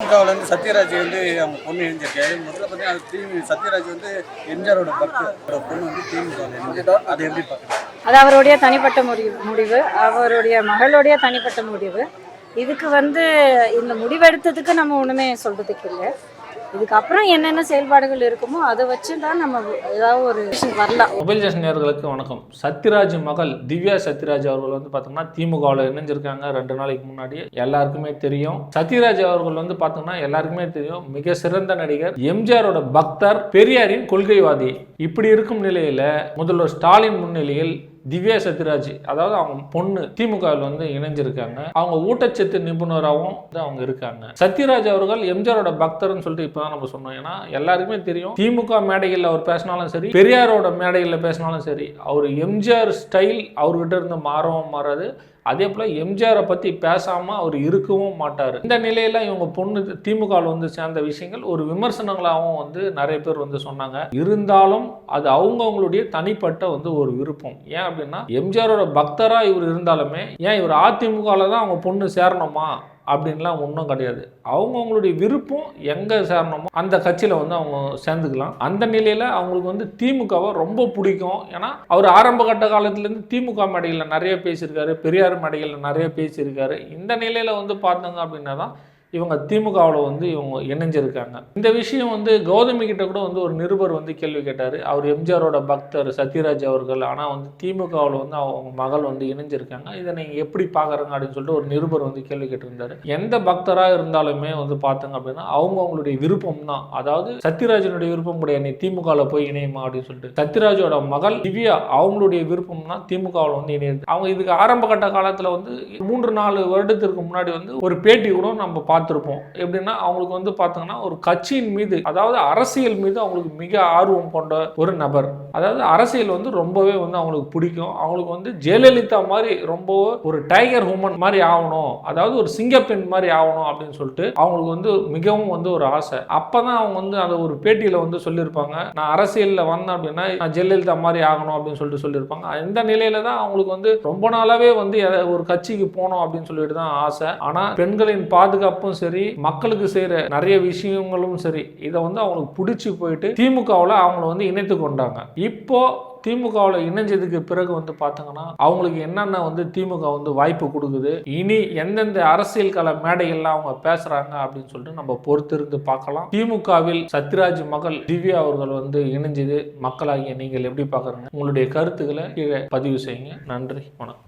திமுகவிலேருந்து சத்யராஜ் வந்து அவங்க பொண்ணு இணைஞ்சிருக்காரு. முதல்ல பார்த்தீங்கன்னா சத்யராஜ் வந்து எம்ஜிஆரோட பக்தரோட பொண்ணு வந்து திமுகவில் இணைஞ்சிட்டோம். அதை எப்படி பார்க்குறேன்? அது அவருடைய தனிப்பட்ட முடிவு, அவருடைய மகளுடைய தனிப்பட்ட முடிவு. இதுக்கு இந்த முடிவெடுத்ததுக்கு நம்ம ஒன்றுமே சொல்கிறதுக்கு இல்லை. இதுக்கப்புறம் என்னென்ன செயல்பாடுகள் இருக்குமோ அதை வச்சு தான் நம்ம ஏதாவது ஒரு விஷயம் வரலாம். மொபைல் ஜெஷன் நேயர்களுக்கு வணக்கம். சத்யராஜ் மகள் திவ்யா சத்யராஜ் அவர்கள் பார்த்தோம்னா திமுகவில் இணைஞ்சிருக்காங்க 2 நாளைக்கு முன்னாடி. எல்லாருக்குமே தெரியும். சத்யராஜ் அவர்கள் பார்த்தோம்னா எல்லாருக்குமே தெரியும், மிக சிறந்த நடிகர், எம்ஜிஆரோட பக்தர், பெரியாரின் கொள்கைவாதி. இப்படி இருக்கும் நிலையில முதல்வர் ஸ்டாலின் முன்னிலையில் திவ்யா சத்யராஜ், அதாவது அவங்க பொண்ணு திமுகவில் இணைஞ்சிருக்காங்க. அவங்க ஊட்டச்சத்து நிபுணராகவும் அவங்க இருக்காங்க. சத்யராஜ் அவர்கள் எம்ஜிஆரோட பக்தர்னு சொல்லிட்டு இப்பதான் நம்ம சொன்னோம். ஏன்னா எல்லாருக்குமே தெரியும், திமுக மேடைகளில் அவர் பேசினாலும் சரி, பெரியாரோட மேடைகளில் பேசினாலும் சரி, அவர் எம்ஜிஆர் ஸ்டைல் அவர்கிட்ட இருந்து மாறவும் மாறாது. அதே போல் எம்ஜிஆரை பற்றி பேசாமல் அவர் இருக்கவும் மாட்டார். இந்த நிலையில் இவங்க பொண்ணு திமுகவில் சேர்ந்த விஷயங்கள் ஒரு விமர்சனங்களாகவும் நிறைய பேர் சொன்னாங்க. இருந்தாலும் அது அவங்களுடைய தனிப்பட்ட ஒரு விருப்பம். ஏன் அப்படின்னா, எம்ஜிஆரோட பக்தராக இவர் இருந்தாலுமே ஏன் இவர் அதிமுகவில் தான் அவங்க பொண்ணு சேரணுமா அப்படின்லாம் ஒன்றும் கிடையாது. அவங்களுடைய விருப்பம் எங்கே சேரணுமோ அந்த கட்சியில் அவங்க சேர்ந்துக்கலாம். அந்த நிலையில் அவங்களுக்கு திமுகவை ரொம்ப பிடிக்கும். ஏன்னா அவர் ஆரம்ப கட்ட காலத்துலேருந்து திமுக மேடைகளில் நிறைய பேசியிருக்காரு, பெரியார் மேடைகளில் நிறைய பேசியிருக்காரு. இந்த நிலையில் பார்த்தோங்க அப்படின்னா தான் இவங்க திமுகவில் இவங்க இணைஞ்சிருக்காங்க. இந்த விஷயம் கௌதமி கிட்ட கூட ஒரு நிருபர் கேள்வி கேட்டார். அவர் எம்ஜிஆரோட பக்தர் சத்யராஜ் அவர்கள், ஆனால் திமுகவில் அவங்க மகள் இணைஞ்சிருக்காங்க. இதை நீங்கள் எப்படி பார்க்குறாங்க அப்படின்னு சொல்லிட்டு ஒரு நிருபர் கேள்வி கேட்டிருந்தாரு. எந்த பக்தராக இருந்தாலுமே பார்த்தோங்க அப்படின்னா அவங்களுடைய விருப்பம் தான். அதாவது சத்யராஜனுடைய விருப்பம் கிடையாது நீ திமுகவில் போய் இணையுமா அப்படின்னு சொல்லிட்டு. சத்யராஜோட மகள் திவ்யா அவங்களுடைய விருப்பம் தான் திமுகவில் இணையுது. அவங்க இதுக்கு ஆரம்ப கட்ட காலத்தில் 3-4 வருடத்திற்கு முன்னாடி ஒரு பேட்டி கூட நம்ம பார்த்துருப்போம். எப்படின்னா அவங்களுக்கு பார்த்தோங்கன்னா ஒரு கட்சியின் மீது, அதாவது அரசியல் மீது அவங்களுக்கு மிக ஆர்வம் கொண்ட ஒரு நபர். அதாவது அரசியல் ரொம்பவே அவங்களுக்கு பிடிக்கும். அவங்களுக்கு ஜெயலலிதா மாதிரி ரொம்ப ஒரு டைகர் உமன் மாதிரி ஆகணும், அதாவது ஒரு சிங்கப்பெண் மாதிரி ஆகணும் அப்படின்னு சொல்லிட்டு அவங்களுக்கு மிகவும் ஒரு ஆசை. அப்பதான் அவங்க அதை ஒரு பேட்டியில சொல்லியிருப்பாங்க, நான் அரசியலில் வந்தேன் அப்படின்னா நான் ஜெயலலிதா மாதிரி ஆகணும் அப்படின்னு சொல்லிட்டு சொல்லியிருப்பாங்க. இந்த நிலையில தான் அவங்களுக்கு ரொம்ப நாளாவே ஒரு கட்சிக்கு போகணும் அப்படின்னு சொல்லிட்டு தான் ஆசை. ஆனா பெண்களின் பாதுகாப்பு சரி, மக்களுக்கு செய்யற நிறைய விஷயங்களும் சரி, இதை அவங்களுக்கு பிடிச்சி போயிட்டு திமுகவில் அவங்கள இணைத்து கொண்டாங்க. இப்போ திமுகவில் இணைஞ்சதுக்கு பிறகு பார்த்தீங்கன்னா அவங்களுக்கு என்னென்ன திமுக வாய்ப்பு கொடுக்குது, இனி எந்தெந்த அரசியல் கள மேடைகள்லாம் அவங்க பேசுறாங்க அப்படின்னு சொல்லிட்டு நம்ம பொறுத்திருந்து பார்க்கலாம். திமுகவில் சத்யராஜ் மகள் திவ்யா அவர்கள் இணைஞ்சது மக்களாகிய நீங்கள் எப்படி பார்க்குறீங்க? உங்களுடைய கருத்துக்களை கீழே பதிவு செய்யுங்க. நன்றி, வணக்கம்.